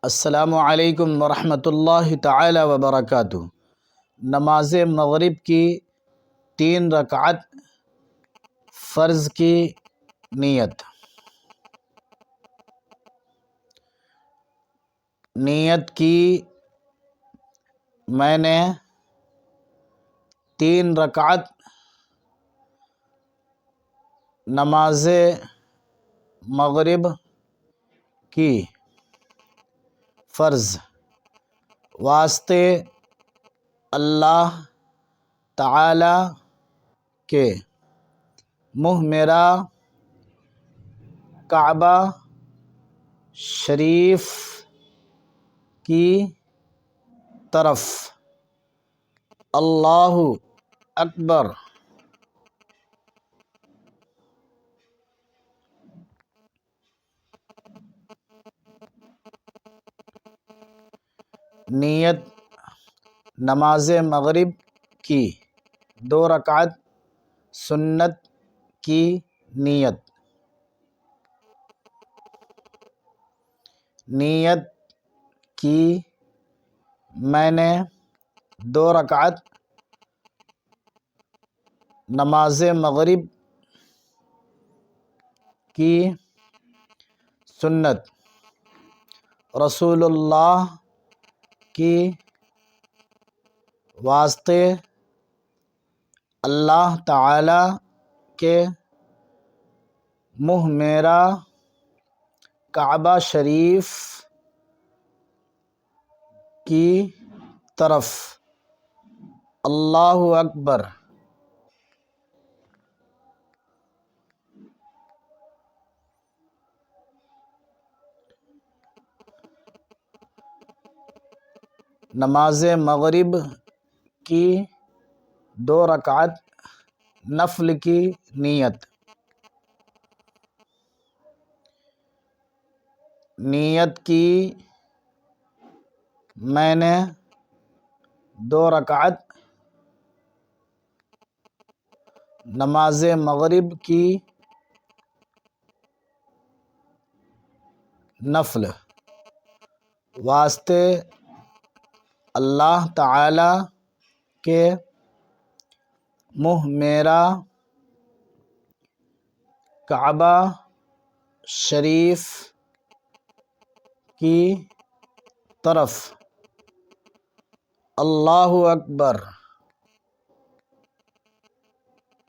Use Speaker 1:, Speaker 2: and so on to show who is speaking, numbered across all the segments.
Speaker 1: السلام علیکم ورحمۃ اللہ تعالی وبرکاتہ۔ نماز مغرب کی 3 رکعت فرض کی نیت۔ نیت کی میں نے 3 رکعت نماز مغرب کی فرض واسطے اللہ تعالی کے میرا کعبہ شریف کی طرف اللہ اکبر نیت نماز مغرب کی 2 رکعت سنت کی نیت۔ نیت کی میں نے 2 رکعت نماز مغرب کی سنت رسول اللہ کی واسطے اللہ تعالی کے میرا کعبہ شریف کی طرف اللہ اکبر نماز مغرب کی 2 رکعت نفل کی نیت۔ نیت کی میں نے 2 رکعت نماز مغرب کی نفل واسطے اللہ تعالی کے میرا کعبہ شریف کی طرف اللہ اکبر۔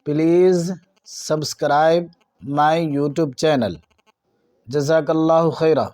Speaker 1: Please subscribe my YouTube channel. جزاک اللہ خیرہ۔